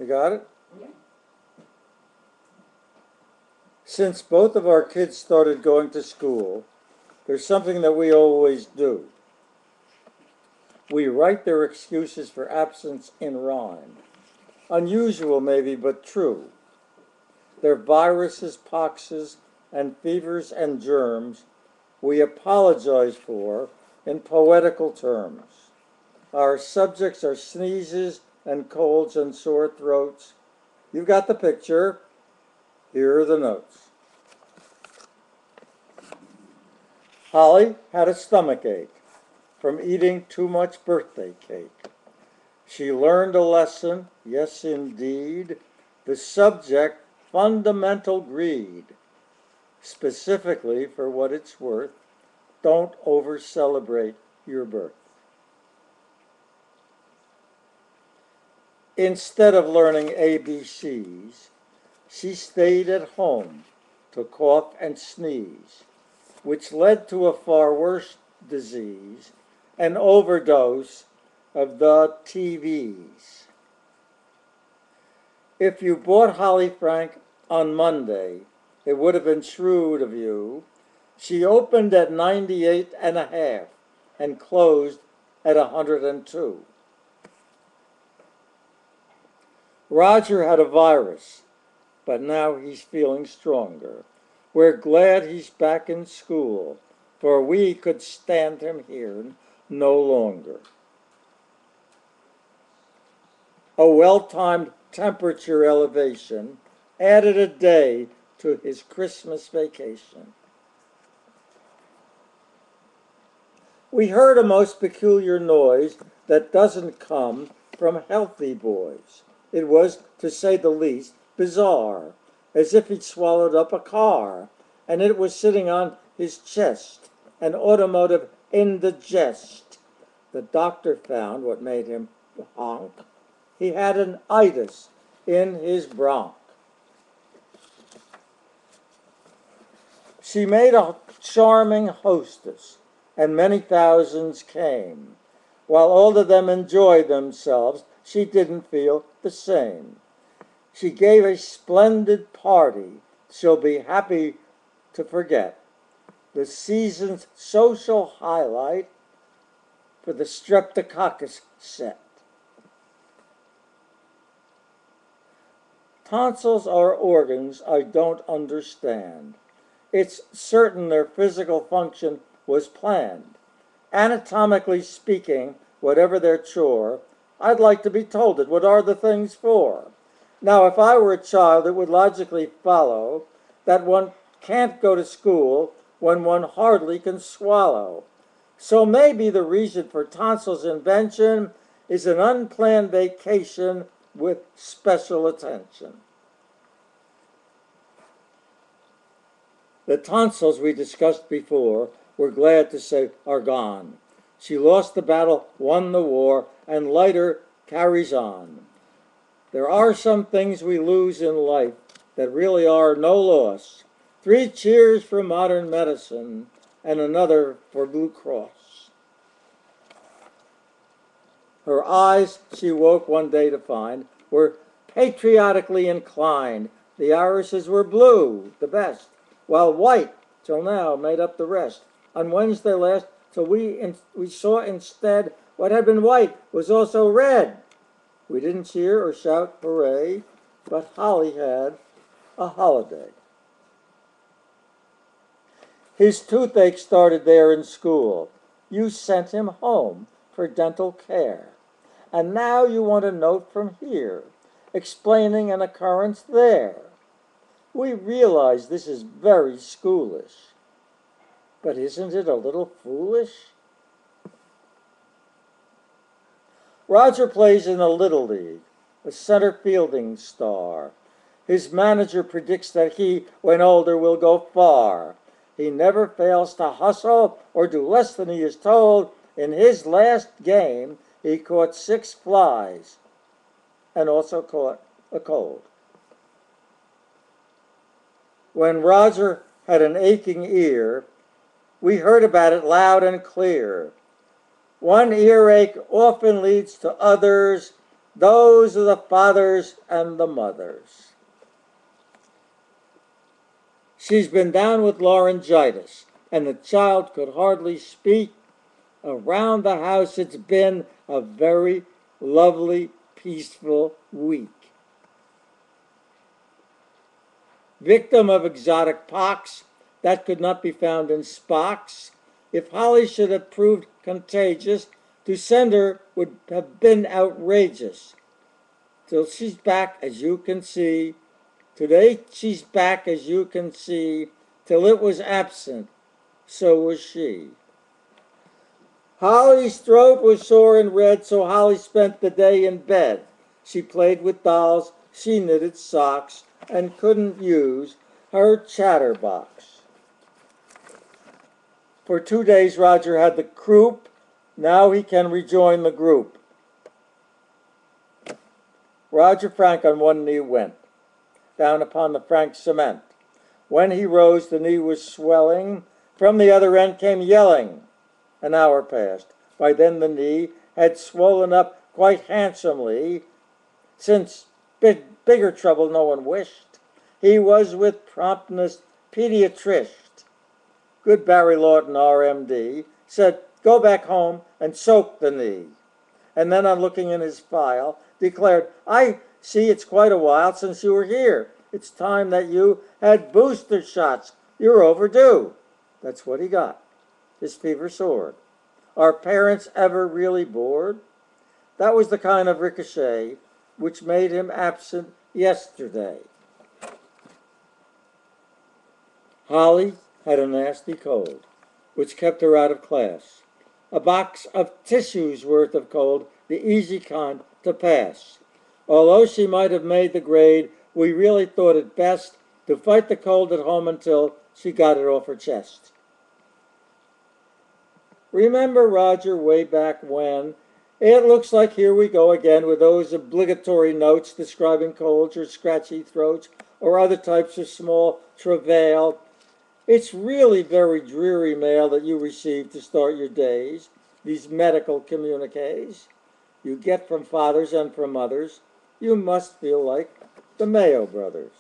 You got it? Yeah. Since both of our kids started going to school, there's something that we always do. We write their excuses for absence in rhyme. Unusual maybe, but true. Their viruses, poxes, and fevers and germs we apologize for in poetical terms. Our subjects are sneezes and colds and sore throats. You've got the picture. Here are the notes. Holly had a stomachache from eating too much birthday cake. She learned a lesson, yes indeed, the subject, fundamental greed. Specifically, for what it's worth, don't over-celebrate your birth. Instead of learning ABCs, she stayed at home to cough and sneeze, which led to a far worse disease, an overdose of the TVs. If you bought Holly Frank on Monday, it would have been shrewd of you. She opened at 98.5 and closed at 102. Roger had a virus, but now he's feeling stronger. We're glad he's back in school, for we could stand him here no longer. A well-timed temperature elevation added a day to his Christmas vacation. We heard a most peculiar noise that doesn't come from healthy boys. It was, to say the least, bizarre, as if he'd swallowed up a car, and it was sitting on his chest, an automotive indigest. The doctor found what made him honk. He had an itis in his bronch. She made a charming hostess, and many thousands came. While all of them enjoyed themselves, she didn't feel the same. She gave a splendid party she'll be happy to forget. The season's social highlight for the Streptococcus set. Tonsils are organs I don't understand. It's certain their physical function was planned. Anatomically speaking, whatever their chore, I'd like to be told it. What are the things for? Now, if I were a child, it would logically follow that one can't go to school when one hardly can swallow. So maybe the reason for tonsils' invention is an unplanned vacation with special attention. The tonsils we discussed before, we're glad to say, are gone. She lost the battle, won the war, and lighter carries on. There are some things we lose in life that really are no loss. 3 cheers for modern medicine and another for Blue Cross. Her eyes, she woke one day to find, were patriotically inclined. The irises were blue, the best, while white, till now, made up the rest. On Wednesday last, till we saw instead what had been white was also red. We didn't cheer or shout hooray, but Holly had a holiday. His toothache started there in school. You sent him home for dental care. And now you want a note from here, explaining an occurrence there. We realize this is very schoolish, but isn't it a little foolish? Roger plays in the Little League, a center fielding star. His manager predicts that he, when older, will go far. He never fails to hustle or do less than he is told. In his last game, he caught 6 flies and also caught a cold. When Roger had an aching ear, we heard about it loud and clear. One earache often leads to others. Those are the fathers and the mothers. She's been down with laryngitis, and the child could hardly speak. Around the house, it's been a very lovely, peaceful week. Victim of exotic pox that could not be found in Spock's. If Holly should have proved contagious, to send her would have been outrageous. Till she's back, as you can see. Today she's back, as you can see. Till it was absent, so was she. Holly's throat was sore and red, so Holly spent the day in bed. She played with dolls, she knitted socks, and couldn't use her chatterbox. For 2 days Roger had the croup. Now he can rejoin the group. Roger Frank on one knee went down upon the Frank cement. When he rose, the knee was swelling. From the other end came yelling. An hour passed. By then the knee had swollen up quite handsomely, since bigger trouble no one wished. He was with promptness pediatrician. Good Barry Lawton, RMD, said, "Go back home and soak the knee." And then, on looking in his file, declared, "I see it's quite a while since you were here. It's time that you had booster shots. You're overdue." That's what he got. His fever soared. Are parents ever really bored? That was the kind of ricochet which made him absent yesterday. Holly had a nasty cold, which kept her out of class. A box of tissues worth of cold, the easy kind to pass. Although she might have made the grade, we really thought it best to fight the cold at home until she got it off her chest. Remember, Roger, way back when? It looks like here we go again with those obligatory notes describing colds or scratchy throats or other types of small travail. It's really very dreary mail that you receive to start your days, these medical communiques you get from fathers and from mothers. You must feel like the Mayo brothers.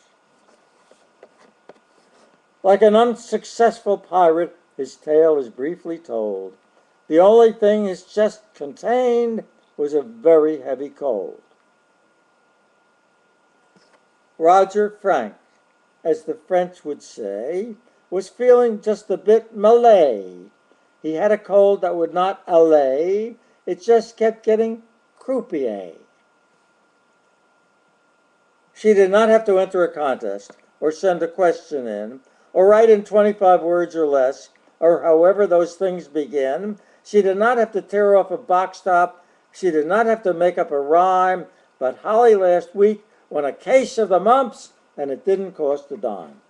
Like an unsuccessful pirate, his tale is briefly told. The only thing his chest contained was a very heavy cold. Roger Frank, as the French would say, was feeling just a bit malay. He had a cold that would not allay. It just kept getting croupier. She did not have to enter a contest or send a question in or write in 25 words or less or however those things begin. She did not have to tear off a box top. She did not have to make up a rhyme. But Holly last week won a case of the mumps, and it didn't cost a dime.